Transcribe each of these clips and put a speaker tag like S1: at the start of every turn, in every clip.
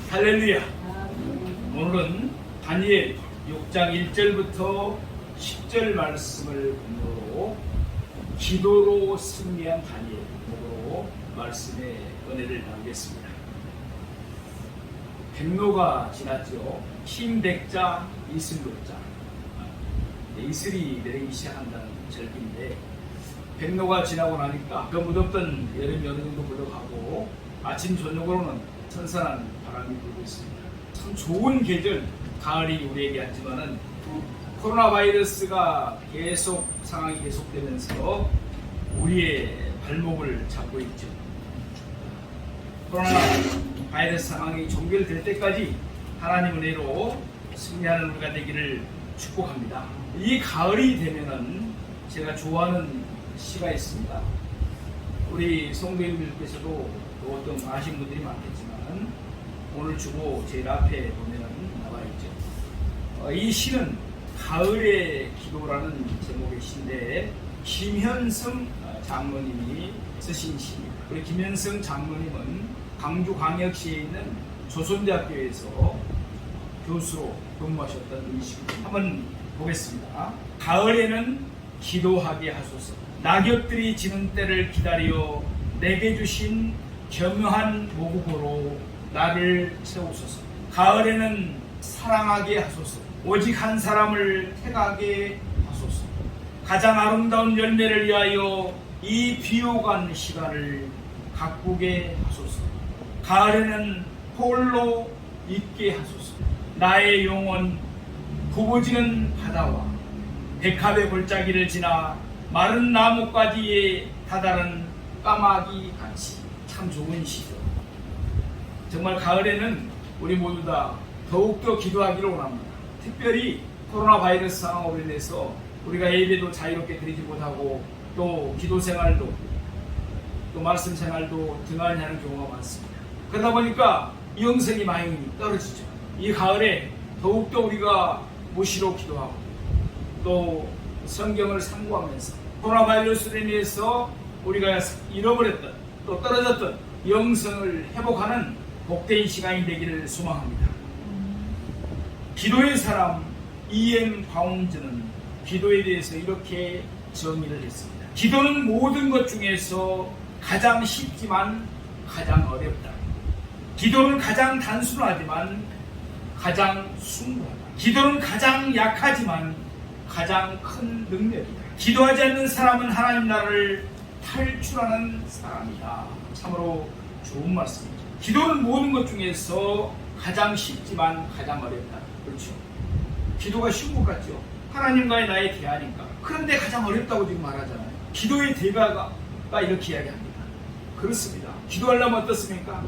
S1: 할렐루야. 오늘은 다니엘 6장 1절부터 10절 말씀을 본문으로 기도로 승리한 다니엘로 말씀의 은혜를 나누겠습니다. 백로가 지났죠. 흰백자, 이슬로자. 이슬이 내리기 시작한다는 절기인데 백로가 지나고 나니까 그 무덥던 여름이 어느 정도 물러가고 아침 저녁으로는 선선한 바람이 불고 있습니다. 참 좋은 계절, 가을이 우리에게 왔지만은 코로나 바이러스가 계속 상황이 계속되면서 우리의 발목을 잡고 있죠. 코로나 바이러스 상황이 종결될 때까지 하나님 은혜로 승리하는 우리가 되기를 축복합니다. 이 가을이 되면은 제가 좋아하는 시가 있습니다. 우리 성도님들께서도 또 어떤 아신 분들이 많겠지만 오늘 주고 제일 앞에 보면은 나와 있죠. 이 시는 가을의 기도라는 제목의 시인데 김현승 장로님이 쓰신 시입니다. 우리 김현승 장로님은 광주광역시에 있는 조선대학교에서 교수로 근무하셨던 분이십니다. 한번 보겠습니다. 가을에는 기도하게 하소서. 낙엽들이 지는 때를 기다려 내게 주신 겸허한 모국으로 나를 채우소서. 가을에는 사랑하게 하소서. 오직 한 사람을 택하게 하소서. 가장 아름다운 열매를 위하여 이 비옥한 시간을 가꾸게 하소서. 가을에는 홀로 있게 하소서. 나의 영혼 굽어지는 바다와 백합의 골짜기를 지나 마른 나뭇가지에 다다른 까마귀 같이. 참 좋은 시죠. 정말 가을에는 우리 모두 다 더욱더 기도하기를 원합니다. 특별히 코로나 바이러스 상황으로 인해서 우리가 예배도 자유롭게 드리지 못하고 또 기도 생활도 또 말씀 생활도 등한히 하는 경우가 많습니다. 그러다 보니까 영성이 많이 떨어지죠. 이 가을에 더욱더 우리가 무시로 기도하고 또 성경을 상고하면서 코로나 바이러스로 인해서 우리가 잃어버렸던 또 떨어졌던 영성을 회복하는 복된 시간이 되기를 소망합니다. 기도의 사람 E.M. 바운즈는 기도에 대해서 이렇게 정의를 했습니다. 기도는 모든 것 중에서 가장 쉽지만 가장 어렵다. 기도는 가장 단순하지만 가장 숭고하다. 기도는 가장 약하지만 가장 큰 능력이다. 기도하지 않는 사람은 하나님 나라를 탈출하는 사람이다. 참으로 좋은 말씀이죠. 기도는 모든 것 중에서 가장 쉽지만 가장 어렵다. 그렇죠. 기도가 쉬운 것 같죠. 하나님과의 나의 대화니까. 그런데 가장 어렵다고 지금 말하잖아요. 기도의 대화가 이렇게 이야기합니다. 그렇습니다. 기도하려면 어떻습니까?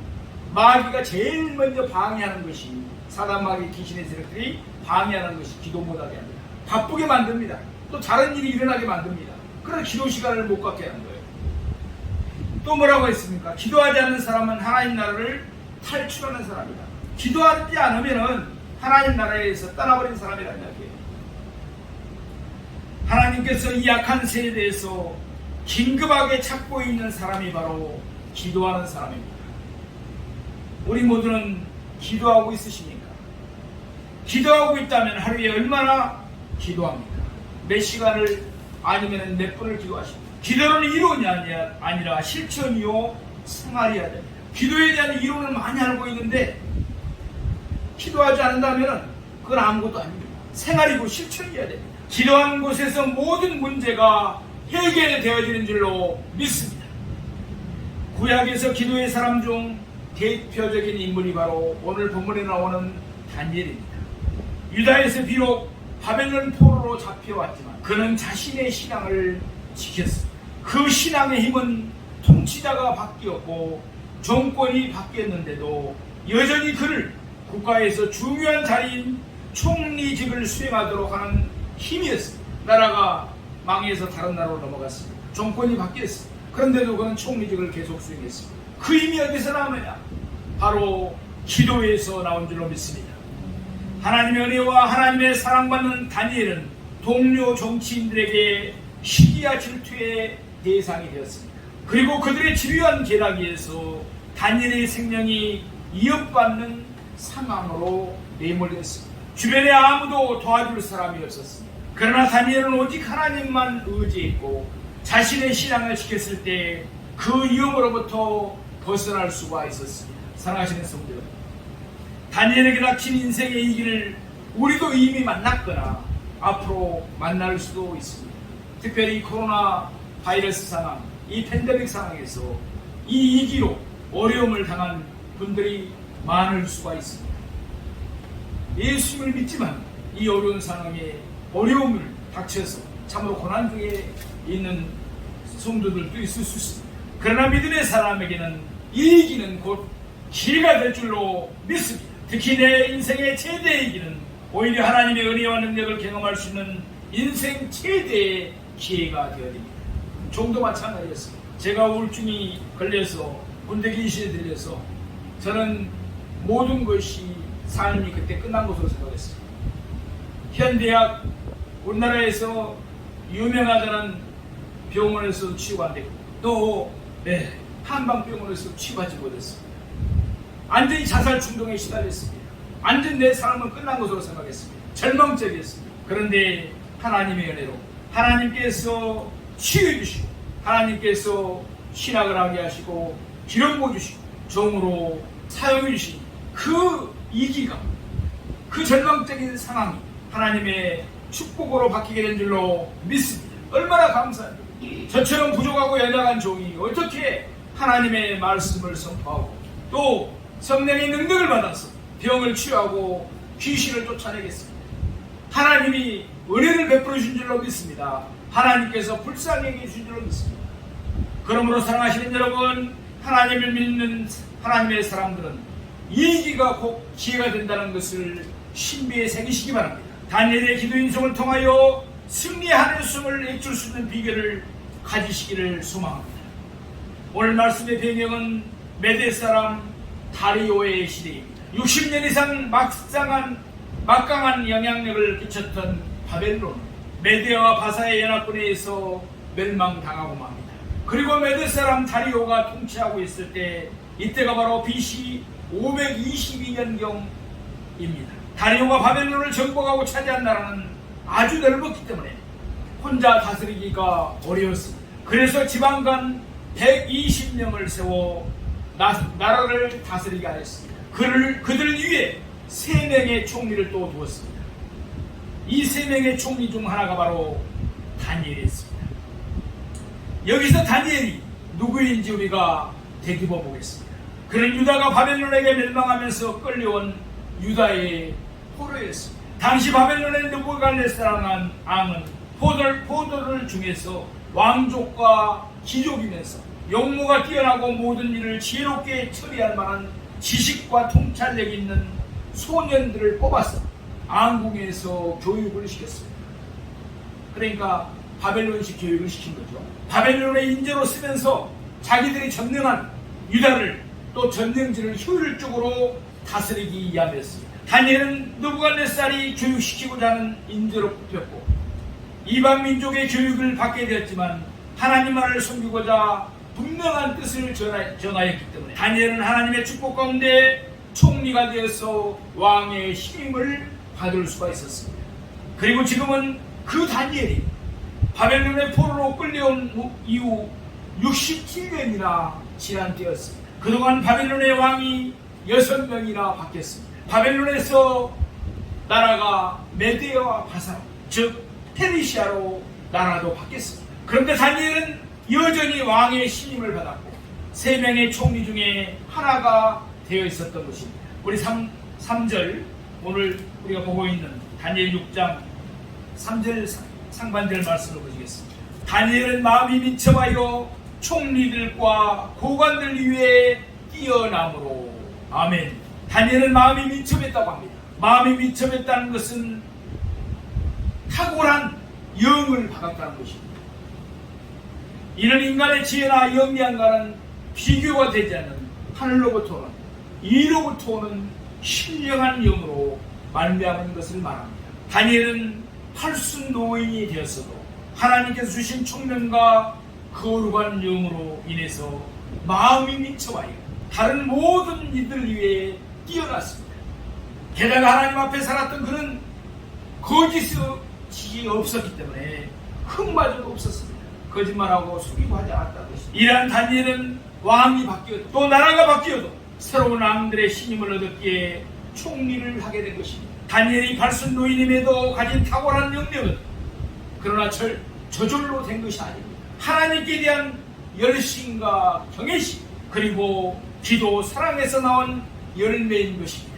S1: 마귀가 제일 먼저 방해하는 것이 사단 마귀 귀신의 세력들이 방해하는 것이 기도 못하게 합니다. 바쁘게 만듭니다. 또 다른 일이 일어나게 만듭니다. 그래서 기도 시간을 못 갖게 하는 거예요. 또 뭐라고 했습니까? 기도하지 않는 사람은 하나님 나라를 탈출하는 사람이다. 기도하지 않으면 하나님 나라에서 떠나버린 사람이라는 이야기예요. 하나님께서 이 약한 세대에서 긴급하게 찾고 있는 사람이 바로 기도하는 사람입니다. 우리 모두는 기도하고 있으십니까? 기도하고 있다면 하루에 얼마나 기도합니까? 몇 시간을 아니면 몇 분을 기도하십니까? 기도는 이론이 아니라 실천이요 생활이어야 됩니다. 기도에 대한 이론을 많이 알고 있는데 기도하지 않는다면 그건 아무것도 아닙니다. 생활이고 실천이어야 됩니다. 기도하는 곳에서 모든 문제가 해결되어지는 줄로 믿습니다. 구약에서 기도의 사람 중 대표적인 인물이 바로 오늘 본문에 나오는 다니엘입니다. 유다에서 비록 바벨론 포로로 잡혀왔지만 그는 자신의 신앙을 지켰습니다. 그 신앙의 힘은 통치자가 바뀌었고 정권이 바뀌었는데도 여전히 그를 국가에서 중요한 자리인 총리직을 수행하도록 하는 힘이었습니다. 나라가 망해서 다른 나라로 넘어갔습니다. 정권이 바뀌었습니다. 그런데도 그는 총리직을 계속 수행했습니다. 그 힘이 어디서 나오느냐? 바로 기도에서 나온 줄로 믿습니다. 하나님의 은혜와 하나님의 사랑받는 다니엘은 동료 정치인들에게 시기와 질투의 대상이 되었습니다. 그리고 그들의 집요한 계략에서 다니엘의 생명이 위협받는 상황으로 내몰렸습니다. 주변에 아무도 도와줄 사람이 없었습니다. 그러나 다니엘은 오직 하나님만 의지했고 자신의 신앙을 지켰을 때 그 위험으로부터 벗어날 수가 있었습니다. 사랑하시는 성도 여러분, 다니엘에게 닥친 인생의 이 길을 우리도 이미 만났거나 앞으로 만날 수도 있습니다. 특별히 코로나 바이러스 상황, 이 팬데믹 상황에서 이 위기로 어려움을 당한 분들이 많을 수가 있습니다. 예수님을 믿지만 이 어려운 상황에 어려움을 닥쳐서 참으로 고난 중에 있는 성도들도 있을 수 있습니다. 그러나 믿음의 사람에게는 이 위기는 곧 기회가 될 줄로 믿습니다. 특히 내 인생의 최대의 위기는 오히려 하나님의 은혜와 능력을 경험할 수 있는 인생 최대의 기회가 되어야 됩니다. 종도 마찬가지였습니다. 제가 우울증이 걸려서 군대 기시에 들려서 저는 모든 것이 삶이 그때 끝난 것으로 생각했습니다. 현대학 우리나라에서 유명하다는 병원에서 치유가 안 되고 또 한방병원에서 치유하지 못했습니다. 완전히 자살 충동에 시달렸습니다. 완전 내 삶은 끝난 것으로 생각했습니다. 절망적이었습니다. 그런데 하나님의 은혜로 하나님께서 치유해 주시고 하나님께서 신학을 하게 하시고 기름부 주시고 종으로 사용해 주신 그 위기가, 그 절망적인 상황이 하나님의 축복으로 바뀌게 된 줄로 믿습니다. 얼마나 감사합니다. 저처럼 부족하고 연약한 종이 어떻게 하나님의 말씀을 선포하고 또 성령의 능력을 받아서 병을 치유하고 귀신을 쫓아내겠습니다. 하나님이 은혜를 베풀어 주신 줄로 믿습니다. 하나님께서 불쌍히 여겨 주신 줄로 믿습니다. 그러므로 사랑하시는 여러분, 하나님을 믿는 하나님의 사람들은 이 위기가 곧 기회가 된다는 것을 신비에 새기시기 바랍니다. 다니엘의 기도 인성을 통하여 승리하는 숨을 내줄 수 있는 비결을 가지시기를 소망합니다. 오늘 말씀의 배경은 메대 사람 다리오의 시대입니다. 60년 이상 막강한 영향력을 끼쳤던 바벨론, 메대와 바사의 연합군에 의해서 멸망당하고 맙니다. 그리고 메대 사람 다리오가 통치하고 있을 때 이때가 바로 BC 522년경입니다. 다리오가 바벨론을 정복하고 차지한 나라는 아주 넓었기 때문에 혼자 다스리기가 어려웠습니다. 그래서 지방간 120명을 세워 나라를 다스리게 하였습니다. 그들 위에 3명의 총리를 또 두었습니다. 이 3명의 총리 중 하나가 바로 다니엘이었습니다. 여기서 다니엘이 누구인지 우리가 되짚어 보겠습니다. 그는 유다가 바벨론에게 멸망하면서 끌려온 유다의 포로였습니다. 당시 바벨론의 느부갓네살이라는 왕은 포도를 중에서 왕족과 귀족이면서 용모가 뛰어나고 모든 일을 지혜롭게 처리할 만한 지식과 통찰력 있는 소년들을 뽑아서 왕궁에서 교육을 시켰습니다. 그러니까 바벨론식 교육을 시킨 거죠. 바벨론의 인재로 쓰면서 자기들이 점령한 유다를 또 점령지를 효율적으로 다스리기 위함이었습니다. 다니엘은 느부갓네살이 교육시키고자 하는 인재로 뽑혔고 이방 민족의 교육을 받게 되었지만 하나님만을 섬기고자 분명한 뜻을 전하였기 때문에 다니엘은 하나님의 축복 가운데 총리가 되어서 왕의 힘을 받을 수가 있었습니다. 그리고 지금은 그 다니엘이 바벨론의 포로로 끌려온 이후 67년이나 지난 때였습니다. 그동안 바벨론의 왕이 6명이나 바뀌었습니다. 바벨론에서 나라가 메데와 바사로, 즉 페르시아로 나라도 바뀌었습니다. 그런데 다니엘은 여전히 왕의 신임을 받았고 3명의 총리 중에 하나가 되어 있었던 것입니다. 우리 3절, 오늘 우리가 보고 있는 다니엘 6장 3절 상반절 말씀을 보시겠습니다. 다니엘은 마음이 민첩하여 총리들과 고관들 위에 뛰어남으로. 아멘. 다니엘은 마음이 민첩했다고 합니다. 마음이 민첩했다는 것은 탁월한 영을 받았다는 것입니다. 이는 인간의 지혜나 영리함과는 비교가 되지 않는 하늘로부터 오는, 이로부터 오는 신령한 영으로 말미암은 것을 말합니다. 다니엘은 팔순 노인이 되었어도 하나님께서 주신 총명과 거룩한 영으로 인해서 마음이 민첩하여 다른 모든 이들 위에 뛰어났습니다. 게다가 하나님 앞에 살았던 그는 거짓이 없었기 때문에 흠마저도 없었습니다. 거짓말하고 속이고 하지 않았다고 했습니다. 이러한 다니엘은 왕이 바뀌어도 또 나라가 바뀌어도 새로운 왕들의 신임을 얻었기에 총리를 하게 된 것입니다. 다니엘이 발순 노인임에도 가진 탁월한 능력은 그러나 저절로 된 것이 아닙니다. 하나님께 대한 열심과 경외심 그리고 기도 사랑에서 나온 열매인 것입니다.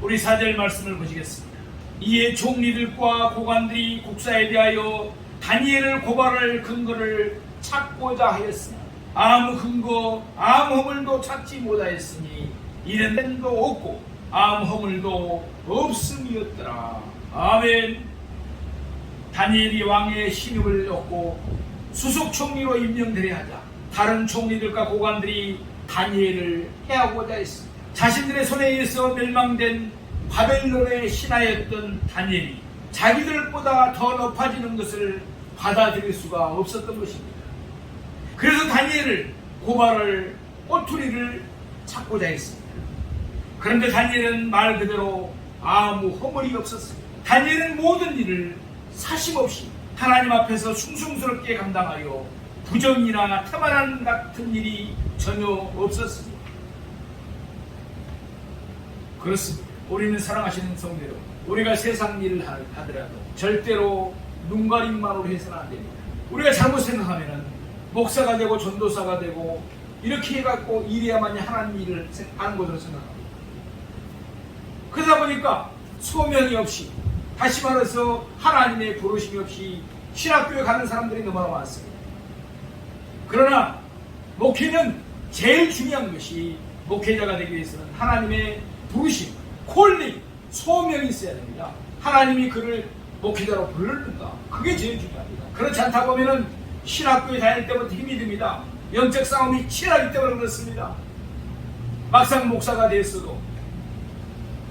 S1: 우리 4절 말씀을 보시겠습니다. 이에 총리들과 고관들이 국사에 대하여 다니엘을 고발할 근거를 찾고자 하였으나 아무 근거 아무 허물도 찾지 못하였으니 이는 도 없고 아무 허물도 없음이었더라. 아멘. 다니엘이 왕의 신임을 얻고 수석 총리로 임명되려 하자 다른 총리들과 고관들이 다니엘을 해하고자 했습니다. 자신들의 손에 의해서 멸망된 바벨론의 신하였던 다니엘이 자기들보다 더 높아지는 것을 받아들일 수가 없었던 것입니다. 그래서 다니엘을 고발할 꼬투리를 찾고자 했습니다. 그런데 다니엘은 말 그대로 아무 허물이 없었습니다. 다니엘은 모든 일을 사심없이 하나님 앞에서 숭숭스럽게 감당하여 부정이나 태만한 같은 일이 전혀 없었습니다. 그렇습니다. 우리는 사랑하시는 성도 여러분, 우리가 세상 일을 하더라도 절대로 눈가림만으로 해서는 안 됩니다. 우리가 잘못 생각하면 목사가 되고 전도사가 되고 이렇게 해갖고 일해야만이 하나님 일을 하는 것으로 생각합니다. 그러다 보니까 소명이 없이, 다시 말해서 하나님의 부르심이 없이 신학교에 가는 사람들이 너무나 많습니다. 그러나 목회는 제일 중요한 것이, 목회자가 되기 위해서는 하나님의 부르심, 콜링, 소명이 있어야 됩니다. 하나님이 그를 목회자로 부르는가, 그게 제일 중요합니다. 그렇지 않다 보면은 신학교에 다닐 때부터 힘이 듭니다. 영적 싸움이 치열하기 때문에 그렇습니다. 막상 목사가 됐어도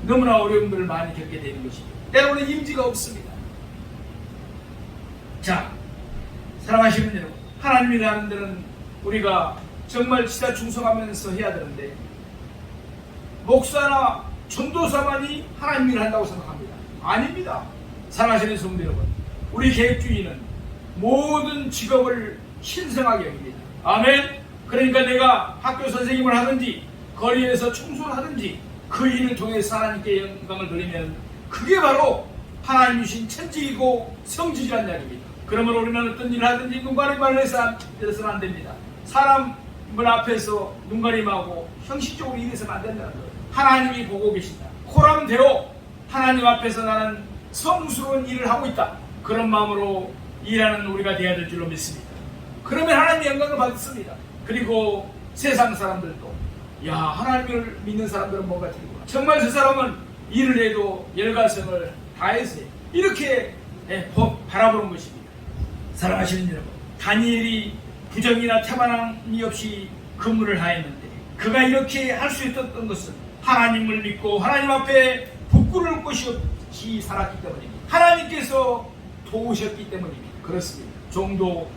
S1: 너무나 어려움들을 많이 겪게 되는 것이죠. 때로는 임지가 없습니다. 자, 사랑하시는 여러분, 하나님이라는 데는 우리가 정말 진짜 충성하면서 해야 되는데, 목사나 전도사만이 하나님 일을 한다고 생각합니다. 아닙니다. 사랑하시는 성도 여러분, 우리 계획주의는 모든 직업을 신성하게 여깁니다. 아멘. 그러니까 내가 학교 선생님을 하든지 거리에서 청소를 하든지 그 일을 통해서 하나님께 영광을 돌리면 그게 바로 하나님 주신 천직이고 성직이라는 이야기입니다. 그러면 우리는 어떤 일을 하든지 눈가림만 해서는 안 됩니다. 사람을 앞에서 눈가림하고 형식적으로 일해서는 안 된다는 거예요. 하나님이 보고 계신다. 코람대로 하나님 앞에서 나는 성스러운 일을 하고 있다. 그런 마음으로 일하는 우리가 되어야 될 줄로 믿습니다. 그러면 하나님의 영광을 받습니다. 그리고 세상 사람들도, 야, 하나님을 믿는 사람들은 뭔가 되구나. 정말 저 사람은 일을 해도 열과성을 다해서 이렇게 바라보는 것입니다. 사랑하시는 여러분, 다니엘이 부정이나 태만함이 없이 근무를 하였는데 그가 이렇게 할 수 있었던 것은 하나님을 믿고 하나님 앞에 부끄러울 것이 없이 살았기 때문입니다. 하나님께서 도우셨기 때문입니다. 그렇습니다. 종도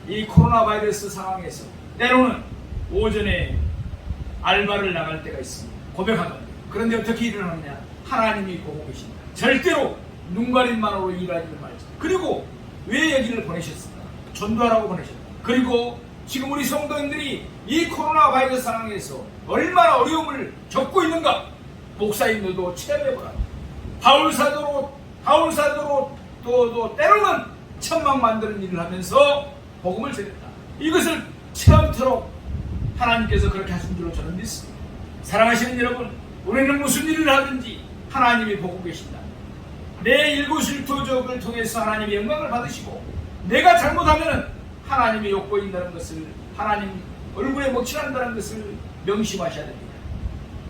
S1: 이 코로나 바이러스 상황에서 때로는 오전에 알바를 나갈 때가 있습니다. 고백하던데. 그런데 어떻게 일을 하느냐? 하나님이 보고 계신다. 절대로 눈가림만으로 일하지 말자. 그리고 왜 여기를 보내셨을까? 전도하라고 보내셨다. 그리고 지금 우리 성도님들이 이 코로나 바이러스 상황에서 얼마나 어려움을 겪고 있는가? 목사님들도 체험해보라. 바울 사도로 또 때로는 천막 만드는 일을 하면서 복음을 전했다. 이것을 체험토록 하나님께서 그렇게 하신 줄로 저는 믿습니다. 사랑하시는 여러분, 우리는 무슨 일을 하든지 하나님이 보고 계신다. 내 일거수일투족을 통해서 하나님의 영광을 받으시고, 내가 잘못하면 하나님이 욕보인다는 것을, 하나님 얼굴에 먹칠한다는 것을 명심하셔야 됩니다.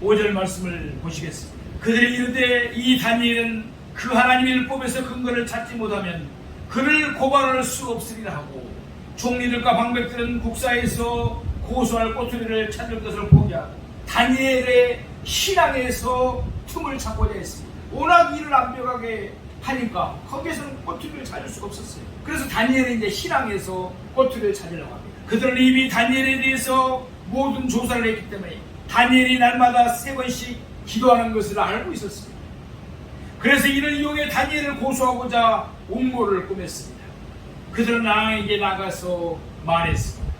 S1: 5절 말씀을 보시겠습니다. 그들이 이르되 이 다니엘은 그 하나님의 율법에서 근거를 찾지 못하면 그를 고발할 수 없으리라 하고, 총리들과 방백들은 국사에서 고소할 꼬투리를 찾을 것을 포기하고 다니엘의 신앙에서 틈을 찾고자 했습니다. 워낙 일을 완벽하게 하니까 거기에서는 꼬투리를 찾을 수가 없었어요. 그래서 다니엘이 이제 신앙에서 꼬투리를 찾으려고 합니다. 그들은 이미 다니엘에 대해서 모든 조사를 했기 때문에 다니엘이 날마다 3번씩 기도하는 것을 알고 있었습니다. 그래서 이를 이용해 다니엘을 고소하고자 음모를 꾸몄습니다. 그들은 왕에게 나가서 말했습니다.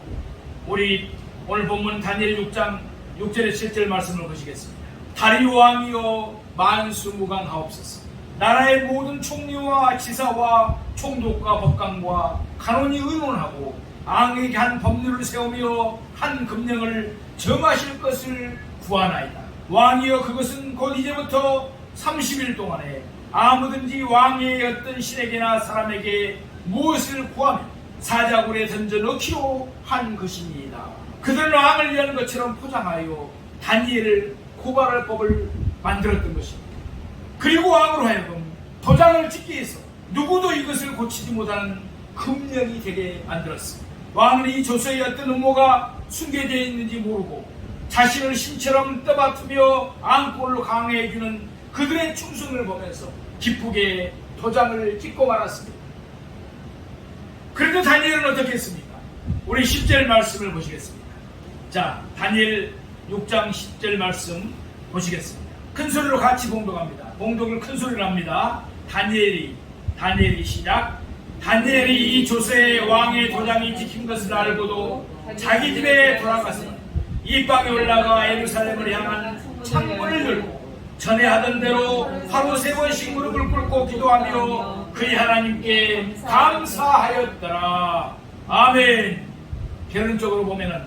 S1: 우리 오늘 본문 다니엘 6장 6절의 7절 말씀을 보시겠습니다. 다리오 왕이여 만수무강하옵소서. 나라의 모든 총리와 지사와 총독과 법관과 간원이 의논하고 왕에게 한 법률을 세우며 한 금령을 정하실 것을 구하나이다. 왕이여 그것은 곧 이제부터 30일 동안에 아무든지 왕의 어떤 신에게나 사람에게 무엇을 구하면 사자굴에 던져 넣기로 한 것입니다. 그들은 왕을 위한 것처럼 포장하여 다니엘을 고발할 법을 만들었던 것입니다. 그리고 왕으로 하여금 도장을 찍기 위해서 누구도 이것을 고치지 못하는 금령이 되게 만들었습니다. 왕은 이 조서에 어떤 음모가 숨겨져 있는지 모르고 자신을 신처럼 떠받들며 안골로 강해해주는 그들의 충성을 보면서 기쁘게 도장을 찍고 말았습니다. 그런데 다니엘은 어떻게 했습니까? 우리 10절 말씀을 보시겠습니다. 자, 다니엘 6장 10절 말씀 보시겠습니다. 큰 소리로 같이 봉독합니다. 봉독을 큰 소리로 합니다. 다니엘이 시작. 다니엘이 이 조서에 왕의 도장이 찍힌 것을 알고도 자기 집에 돌아가서 이 방에 올라가 예루살렘을 향한 창문을 열고 전에 하던 대로 하루 3번씩 무릎을 꿇고 기도하며 그의 하나님께 감사하였더라. 아멘. 결론적으로 보면은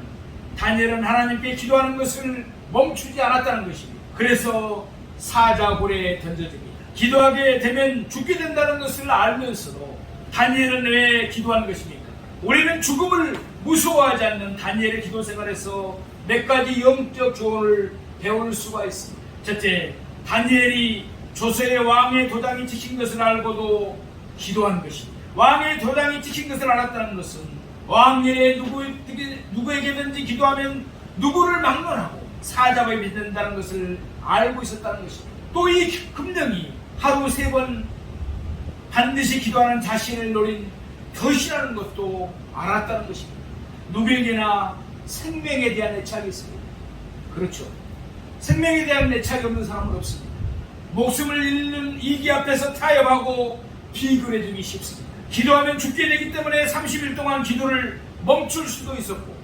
S1: 다니엘은 하나님께 기도하는 것을 멈추지 않았다는 것입니다. 그래서 사자굴에 던져집니다. 기도하게 되면 죽게 된다는 것을 알면서도 다니엘은 왜 기도하는 것입니까? 우리는 죽음을 무서워하지 않는 다니엘의 기도 생활에서 몇 가지 영적 교훈을 배울 수가 있습니다. 첫째, 다니엘이 조서의 왕의 도장이 찍힌 것을 알고도 기도한 것입니다. 왕의 도장이 찍힌 것을 알았다는 것은 왕의 누구에게든지 기도하면 누구를 막론하고 사자법이 된다는 것을 알고 있었다는 것입니다. 또 이 금령이 하루 3번 반드시 기도하는 자신을 노린 덫이라는 것도 알았다는 것입니다. 누구에게나 생명에 대한 애착이 있습니다. 그렇죠. 생명에 대한 애착이 없는 사람은 없습니다. 목숨을 잃는 이기 앞에서 타협하고 비굴해지기 쉽습니다. 기도하면 죽게 되기 때문에 30일 동안 기도를 멈출 수도 있었고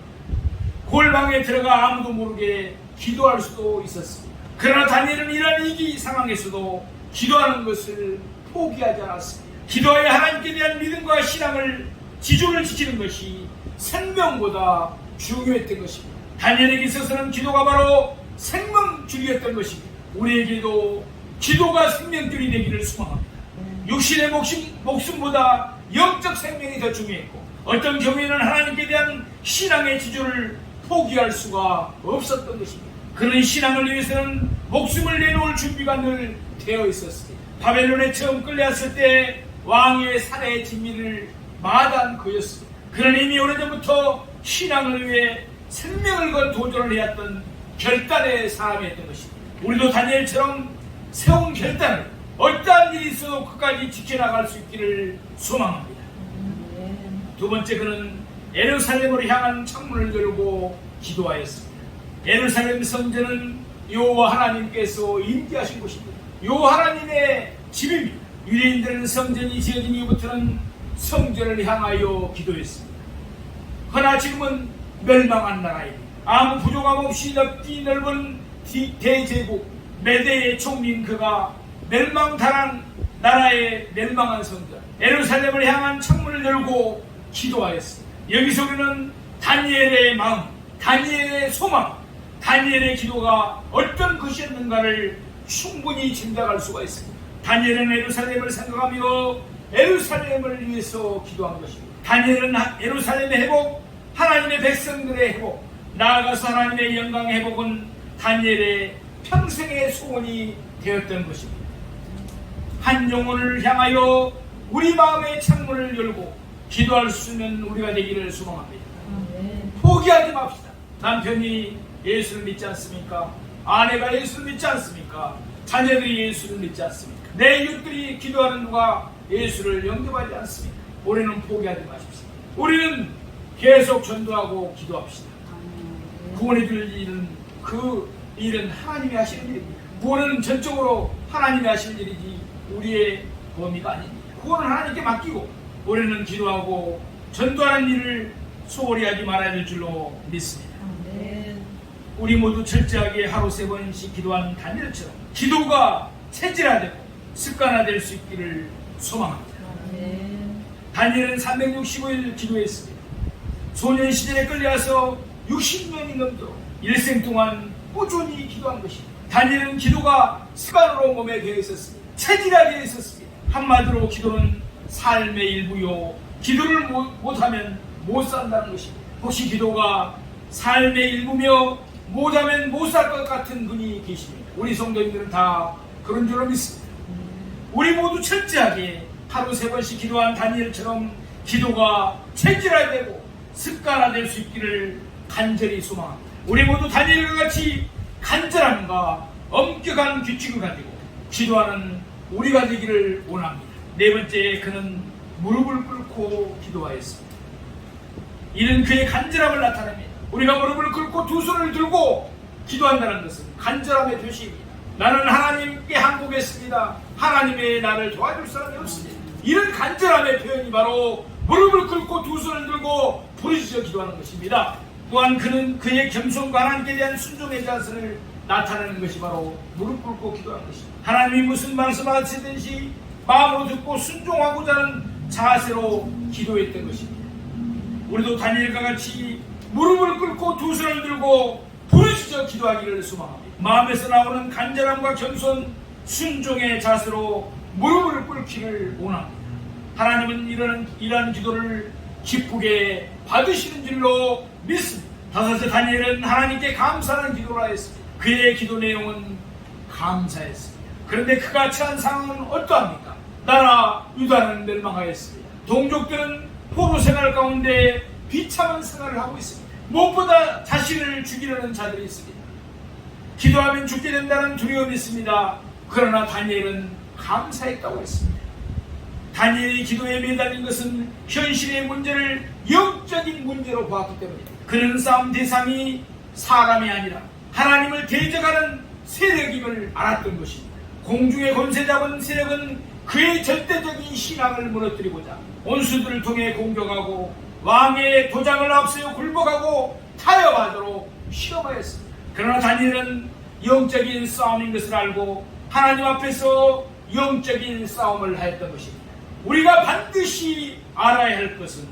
S1: 골방에 들어가 아무도 모르게 기도할 수도 있었습니다. 그러나 다니엘은 이런 위기 상황에서도 기도하는 것을 포기하지 않았습니다. 기도하여 하나님께 대한 믿음과 신앙을 지조를 지키는 것이 생명보다 중요했던 것입니다. 다니엘에게 있어서는 기도가 바로 생명줄이었던 것입니다. 우리에게도 기도가 생명줄이 되기를 소망합니다. 육신의 목숨보다 영적 생명이 더 중요했고 어떤 경우에는 하나님께 대한 신앙의 지조를 포기할 수가 없었던 것입니다. 그런 신앙을 위해서는 목숨을 내놓을 준비가 늘 되어 있었습니다. 바벨론에 처음 끌려왔을 때 왕의 살해의 진미를 마다한 그였습니다. 그는 이미 오래전부터 신앙을 위해 생명을 건 도전을 해왔던 결단의 사람이었던 것입니다. 우리도 다니엘처럼 세운 결단을 어떠한 일이 있어도 끝까지 지켜나갈 수 있기를 소망합니다. 두 번째, 그는 예루살렘으로 향한 창문을 열고 기도하였습니다. 예루살렘 성전은 여호와 하나님께서 임재하신 곳입니다. 여호와 하나님의 집입니다. 유대인들은 성전이 지어진 이후부터는 성전을 향하여 기도했습니다. 그러나 지금은 멸망한 나라입니다. 아무 부족함 없이 넓은 대제국 메대의 총리인 그가 멸망당한 나라의 멸망한 성전 예루살렘을 향한 창문을 열고 기도하였습니다. 여기서 우리는 다니엘의 마음, 다니엘의 소망, 다니엘의 기도가 어떤 것이었는가를 충분히 짐작할 수가 있습니다. 다니엘은 예루살렘을 생각하며 예루살렘을 위해서 기도한 것입니다. 다니엘은 예루살렘의 회복, 하나님의 백성들의 회복, 나아가서 하나님의 영광의 회복은 다니엘의 평생의 소원이 되었던 것입니다. 한 영혼을 향하여 우리 마음의 창문을 열고 기도할 수 있는 우리가 되기를 소망합니다. 포기하지 맙시다. 남편이 예수를 믿지 않습니까? 아내가 예수를 믿지 않습니까? 자녀들이 예수를 믿지 않습니까? 내 이웃들이 기도하는 누가 예수를 영접하지 않습니까? 올해는 포기하지 마십시오. 우리는 계속 전도하고 기도합시다. 구원해 줄 일은 그 일은 하나님이 하시는 일입니다. 구원은 전적으로 하나님이 하시는 일이지 우리의 범위가 아닙니다. 구원은 하나님께 맡기고 우리는 기도하고 전도하는 일을 소홀히 하지 말아야 될 줄로 믿습니다. 우리 모두 철저하게 하루 3번씩 기도하는 다니엘처럼 기도가 체질화되고 습관화될 수 있기를 소망합니다. 다니엘은 365일 기도했습니다. 소년 시절에 끌려와서 60년이 넘도록 일생 동안 꾸준히 기도한 것입니다. 다니엘은 기도가 습관으로 몸에 배어 있었습니다. 체질화되어 있었습니다. 한마디로 기도는 삶의 일부요, 기도를 못하면 못 산다는 것입니다. 혹시 기도가 삶의 일부며 못하면 못 살 것 같은 분이 계십니다. 우리 성도님들은 다 그런 줄로 믿습니다. 우리 모두 철저하게 하루 3번씩 기도한 다니엘처럼 기도가 체질화되고 습관화될 수 있기를 간절히 소망합니다. 우리 모두 다니엘과 같이 간절함과 엄격한 규칙을 가지고 기도하는 우리가 되기를 원합니다. 4번째, 그는 무릎을 꿇고 기도하였습니다. 이는 그의 간절함을 나타냅니다. 우리가 무릎을 꿇고 두 손을 들고 기도한다는 것은 간절함의 표시입니다. 나는 하나님께 항복했습니다. 하나님의 나를 도와줄 사람이 없습니다. 이런 간절함의 표현이 바로 무릎을 꿇고 두 손을 들고 부르짖어 기도하는 것입니다. 또한 그는 그의 겸손과 하나님께 대한 순종의 자세를 나타내는 것이 바로 무릎 꿇고 기도하는 것입니다. 하나님이 무슨 말씀하시든지 마음으로 듣고 순종하고자 하는 자세로 기도했던 것입니다. 우리도 다니엘과 같이 무릎을 꿇고 두 손을 들고 부르짖어 기도하기를 소망합니다. 마음에서 나오는 간절함과 겸손, 순종의 자세로 무릎을 꿇기를 원합니다. 하나님은 이러한 기도를 기쁘게 받으시는 줄로 믿습니다. 5째, 다니엘은 하나님께 감사하는 기도를 하였습니다. 그의 기도 내용은 감사했습니다. 그런데 그가 처한 상황은 어떠합니까? 나라 유다는 멸망하였습니다. 동족들은 포로 생활 가운데 비참한 생활을 하고 있습니다. 무엇보다 자신을 죽이려는 자들이 있습니다. 기도하면 죽게 된다는 두려움이 있습니다. 그러나 다니엘은 감사했다고 했습니다. 다니엘이 기도에 매달린 것은 현실의 문제를 영적인 문제로 보았기 때문입니다. 그는 싸움 대상이 사람이 아니라 하나님을 대적하는 세력임을 알았던 것입니다. 공중의 권세 잡은 세력은 그의 절대적인 신앙을 무너뜨리고자 원수들을 통해 공격하고 왕의 도장을 앞세워 굴복하고 타협하도록 시험하였습니다. 그러나 다니엘은 영적인 싸움인 것을 알고 하나님 앞에서 영적인 싸움을 하였던 것입니다. 우리가 반드시 알아야 할 것은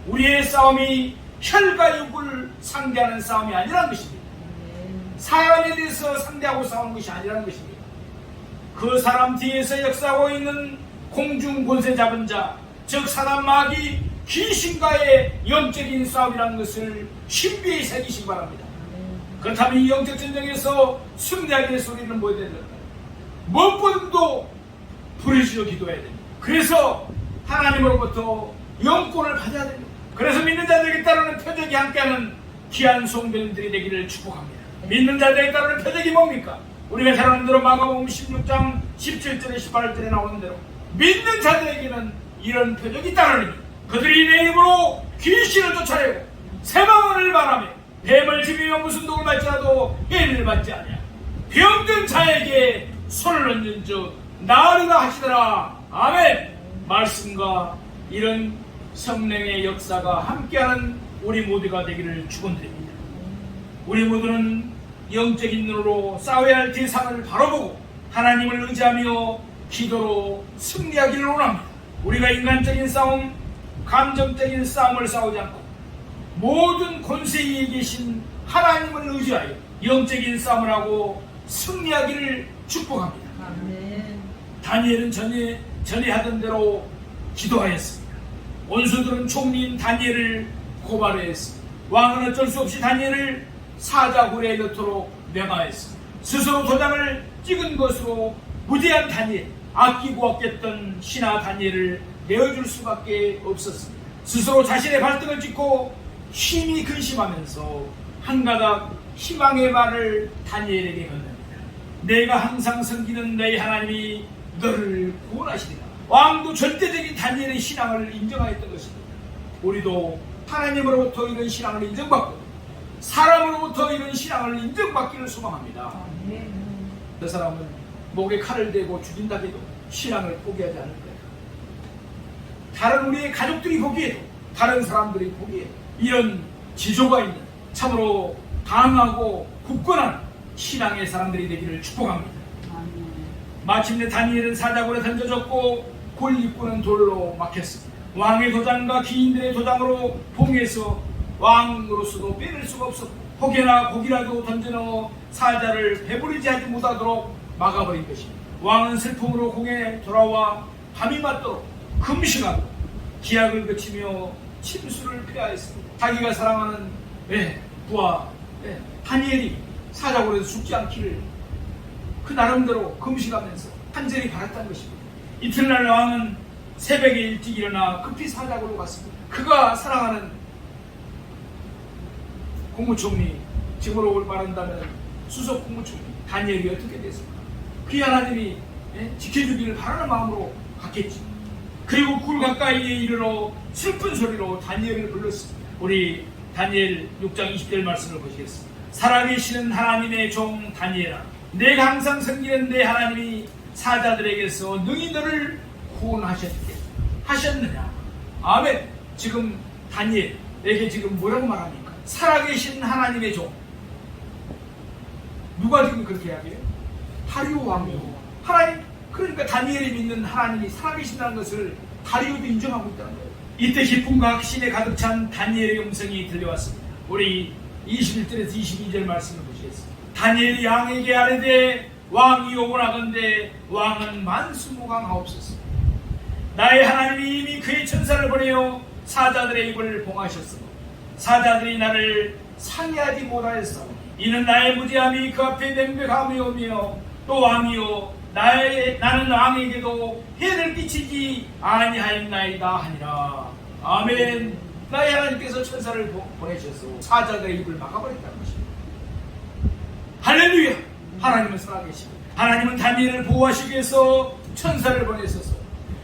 S1: 우리의 싸움이 혈과 육을 상대하는 싸움이 아니라는 것입니다. 사람에 대해서 상대하고 싸우는 것이 아니라는 것입니다. 그 사람 뒤에서 역사하고 있는 공중 권세 잡은 자, 즉 사단 마귀 귀신과의 영적인 싸움이라는 것을 신비히 새기시기 바랍니다. 그렇다면 이 영적 전쟁에서 승리하기 위해서 우리는 뭐 해야 될까요? 무엇보다도 부르짖어 기도해야 됩니다. 그래서 하나님으로부터 영권을 받아야 됩니다. 그래서 믿는 자들에게 따르는 표적이 함께하는 귀한 성도님들이 되기를 축복합니다. 믿는 자들에게 따르는 표적이 뭡니까? 우리가 잘 아는 대로 마가복음 16장 17절에 18절에 나오는 대로 믿는 자들에게는 이런 표적이 따르니 그들이 내 이름으로 귀신을 쫓아내고 새방언을 말하며 뱀을 집이며 무슨 독을 맞지라도 해를 받지 아니하고 병든 자에게 손을 얹은 즉 나으리라 하시더라. 아멘. 말씀과 이런 성령의 역사가 함께하는 우리 모두가 되기를 축원드립니다. 우리 모두는 영적인 눈으로 싸워야 할 대상을 바로 보고 하나님을 의지하며 기도로 승리하기를 원합니다. 우리가 인간적인 싸움, 감정적인 싸움을 싸우지 않고 모든 권세 위에 계신 하나님을 의지하여 영적인 싸움을 하고 승리하기를 축복합니다. 아멘. 다니엘은 전에 하던 대로 기도하였습니다. 원수들은 총리인 다니엘을 고발했습니다. 왕은 어쩔 수 없이 다니엘을 사자굴에 넣도록 명하였습니다. 스스로 도장을 찍은 것으로 무대한 다니엘, 아끼고 아꼈던 신하 다니엘을 내어줄 수밖에 없었습니다. 스스로 자신의 발등을 찍고 힘이 근심하면서 한가닥 희망의 말을 다니엘에게 건넵니다. 내가 항상 섬기는 내 하나님이 너를 구원하시리라. 왕도 절대적인 다니엘의 신앙을 인정하였던 것입니다. 우리도 하나님으로부터 이런 신앙을 인정받고 사람으로부터 이런 신앙을 인정받기를 소망합니다. 그 사람은 목에 칼을 대고 죽인다 해도 신앙을 포기하지 않을 거야. 다른 우리의 가족들이 보기에도, 다른 사람들이 보기에도 이런 지조가 있는 참으로 강하고 굳건한 신앙의 사람들이 되기를 축복합니다. 마침내 다니엘은 사자굴에 던져졌고 골입구는 돌로 막혔습니다. 왕의 도장과 기인들의 도장으로 봉해서 왕으로서도 빼낼 수가 없었고 혹여나 고기라도 던져넣어 사자를 배부르지 하지 못하도록 막아버린 것입니다. 왕은 슬픔으로 공에 돌아와 밤이 맞도록 금식하고 기약을 그치며 침수를 폐하였습니다. 자기가 사랑하는 부하 다니엘이 사자굴에서 죽지 않기를 그 나름대로 금식하면서 간절히 바랐다는 것입니다. 이튿날 왕은 새벽에 일찍 일어나 급히 사자굴로 갔습니다. 그가 사랑하는 국무총리, 지금으로 말한다면 수석 국무총리 다니엘이 어떻게 됐을까? 그 하나님이 지켜주기를 바라는 마음으로 갔겠지. 그리고 굴 가까이에 이르러 슬픈 소리로 다니엘을 불렀습니다. 우리 다니엘 6장 20절 말씀을 보시겠습니다. 살아계시는 하나님의 종 다니엘아, 내가 항상 섬기는 내 하나님이 사자들에게서 능히 너를 구원하셨느냐. 아멘. 지금 다니엘에게 지금 뭐라고 말합니까? 살아계신 하나님의 종. 누가 지금 그렇게 이야기해요? 다리오 왕이. 하나님, 그러니까 다니엘이 믿는 하나님이 살아계신다는 것을 다리오도 인정하고 있다는 거예요. 이때 기쁨과 확신에 가득 찬 다니엘의 음성이 들려왔습니다. 우리 21절에서 22절 말씀을 보시겠습니다. 다니엘이 왕에게 아뢰되 왕이 오고나건대 왕은 만수무강하옵소서. 나의 하나님이 이미 그의 천사를 보내어 사자들의 입을 봉하셨으므로 사자들이 나를 상해하지 못하였사오니 이는 나의 무지함이 그 앞에 명백함이오며 또 왕이요 나는 왕에게도 해를 끼치지 아니하였나이다 하니라. 아멘. 나의 하나님께서 천사를 보내셔서 사자들의 입을 막아버렸다는 것입니다. 할렐루야. 하나님은 살아계십니다. 하나님은 다니엘을 보호하시기 위해서 천사를 보내셔서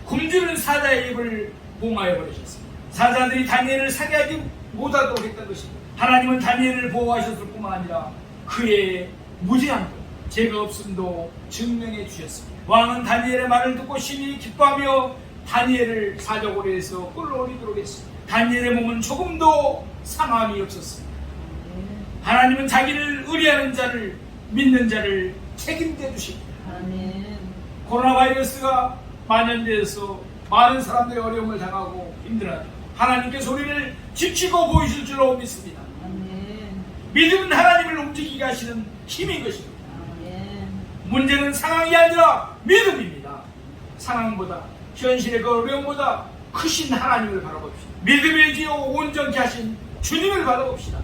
S1: 굶주린 사자의 입을 봉하여 버리셨습니다. 사자들이 다니엘을 상해하지 못하도록 했던 것입니다. 하나님은 다니엘을 보호하셨을 뿐만 아니라 그의 무지함도 죄가 없음도 증명해 주셨습니다. 왕은 다니엘의 말을 듣고 심히 기뻐하며 다니엘을 사자고리에서 끌어올리도록 했습니다. 다니엘의 몸은 조금도 상함이 없었습니다. 하나님은 자기를 의뢰하는 자를, 믿는 자를 책임져 주십니다. 코로나 바이러스가 만연되어서 많은 사람들이 어려움을 당하고 힘들어하죠. 하나님께서 우리를 지키고 보이실 줄로 믿습니다. 믿음은 하나님을 움직이게 하시는 힘인 것입니다. 문제는 상황이 아니라 믿음입니다. 상황보다, 현실의 그 어려움보다 크신 하나님을 바라봅시다. 믿음의 지요 온전케 하신 주님을 바라봅시다.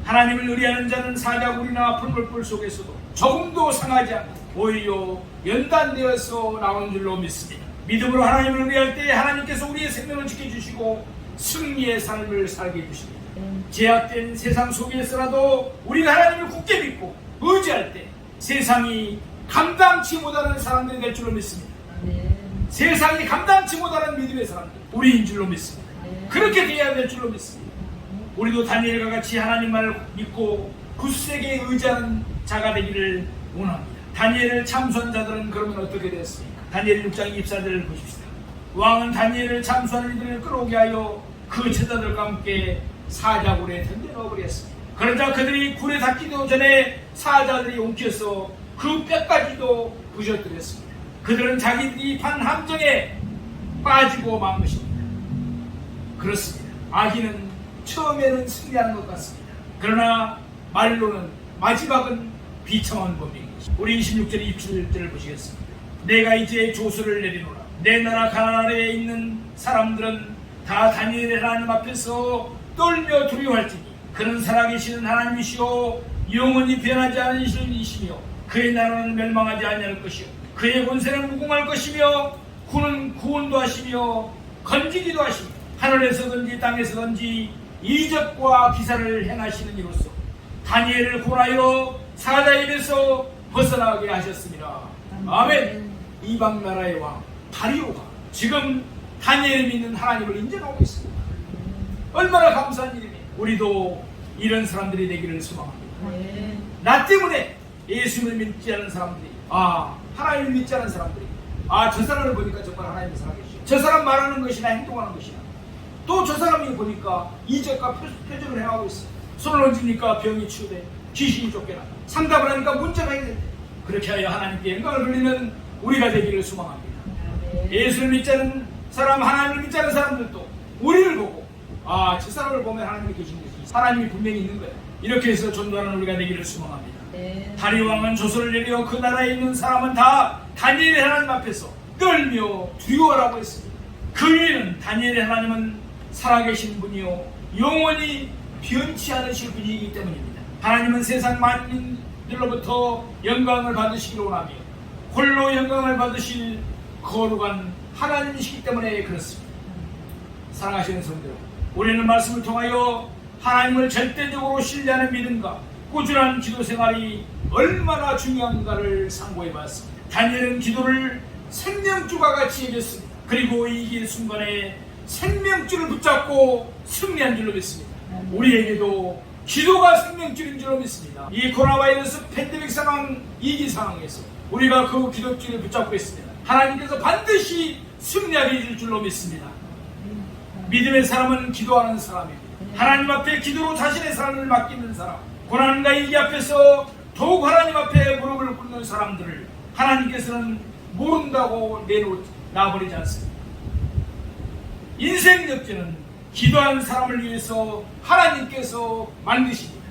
S1: 하나님을 의뢰하는 자는 사자굴이나 풀물불 속에서도 조금도 상하지 않고 오히려 연단되어서 나오는 줄로 믿습니다. 믿음으로 하나님을 의뢰할 때 하나님께서 우리의 생명을 지켜주시고 승리의 삶을 살게 해주십니다. 제약된 세상 속에서라도 우리가 하나님을 굳게 믿고 의지할 때 세상이 감당치 못하는 사람들이 될 줄로 믿습니다. 세상이 감당치 못하는 믿음의 사람들, 우리인 줄로 믿습니다. 그렇게 되어야 될 줄로 믿습니다. 우리도 다니엘과 같이 하나님만을 믿고 굳세게 의지하는 자가 되기를 원합니다. 다니엘을 참수한 자들은 그러면 어떻게 됐습니까? 다니엘 6장 24절을 보십시다. 왕은 다니엘을 참수하는 이들을 끌어오게 하여 그 제자들과 함께 사자굴에 던져 넣어버렸습니다. 그러자 그들이 굴에 닿기도 전에 사자들이 옮겨서 그 뼈까지도 부셔뜨렸습니다. 그들은 자기들이 판 함정에 빠지고 만 것입니다. 그렇습니다. 악인은 처음에는 승리하는 것 같습니다. 그러나 말로는 마지막은 비참한 법인 것입니다. 우리 26절 27절을 보시겠습니다. 내가 이제 조서를 내리노라. 내 나라 가나안 아래에 있는 사람들은 다 다니엘의 하나님 앞에서 떨며 두려워할지니 그는 살아계시는 하나님이시오 영원히 변하지 않으시는 이시며 그의 나라는 멸망하지 아니할 것이요 그의 권세는 무궁할 것이며 그는 구원도 하시며 건지기도 하시며 하늘에서든지 땅에서든지 이적과 기사를 행하시는 이로써 다니엘을 구원하여 사자의 입에서 벗어나게 하셨습니다. 아멘. 이방 나라의 왕 다리오가 지금 다니엘을 믿는 하나님을 인정하고 있습니다. 얼마나 감사한 일입니까? 우리도 이런 사람들이 되기를 소망합니다. 나 때문에 예수님을 믿지 않은 사람들이 하나님을 믿지 않은 사람들이 저 사람을 보니까 정말 하나님이 살아계시죠. 저 사람 말하는 것이나 행동하는 것이나 또 저 사람이 보니까 이적과 표적을 행하고 있어. 손을 얹으니까 병이 치유돼, 귀신이 쫓겨나. 상담을 하니까 문제가 해결돼. 그렇게 하여 하나님께 영광을 돌리는 우리가 되기를 소망합니다. 예수를 믿지 않은 사람, 하나님을 믿지 않은 사람들도 우리를 보고 저 사람을 보면 하나님이 계신 것이 하나님이 분명히 있는 거야. 이렇게 해서 전도하는 우리가 되기를 소망합니다. 다리 왕은 조서를 내려 그 나라에 있는 사람은 다 다니엘의 하나님 앞에서 떨며 두려워라고 했습니다. 그 위에는 다니엘의 하나님은 살아계신 분이요 영원히 변치 않으실 분이기 때문입니다. 하나님은 세상 만민들로부터 영광을 받으시기를 원하며 홀로 영광을 받으실 거룩한 하나님이시기 때문에 그렇습니다. 사랑하시는 성도, 우리는 말씀을 통하여 하나님을 절대적으로 신뢰하는 믿음과 꾸준한 기도 생활이 얼마나 중요한가를 상고해 봤습니다. 다니엘은 기도를 생명줄과 같이 여겼습니다. 그리고 이길 순간에 생명줄을 붙잡고 승리한 줄로 믿습니다. 우리에게도 기도가 생명줄인 줄로 믿습니다. 이 코로나 바이러스 팬데믹 상황, 위기 상황에서 우리가 그 기도줄을 붙잡고 있습니다. 하나님께서 반드시 승리하게 해줄 줄로 믿습니다. 믿음의 사람은 기도하는 사람입니다. 하나님 앞에 기도로 자신의 삶을 맡기는 사람, 고난과 위기 앞에서 더욱 하나님 앞에 무릎을 꿇는 사람들을 하나님께서는 모른다고 놔버리지 않습니다. 인생 역전은 기도하는 사람을 위해서 하나님께서 만드십니다.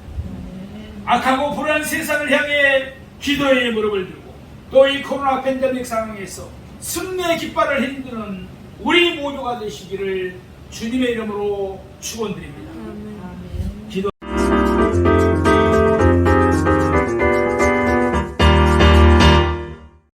S1: 악하고 불안한 세상을 향해 기도의 무릎을 들고 또 이 코로나 팬데믹 상황에서 승리의 깃발을 흔드는 우리 모두가 되시기를 주님의 이름으로 축원드립니다.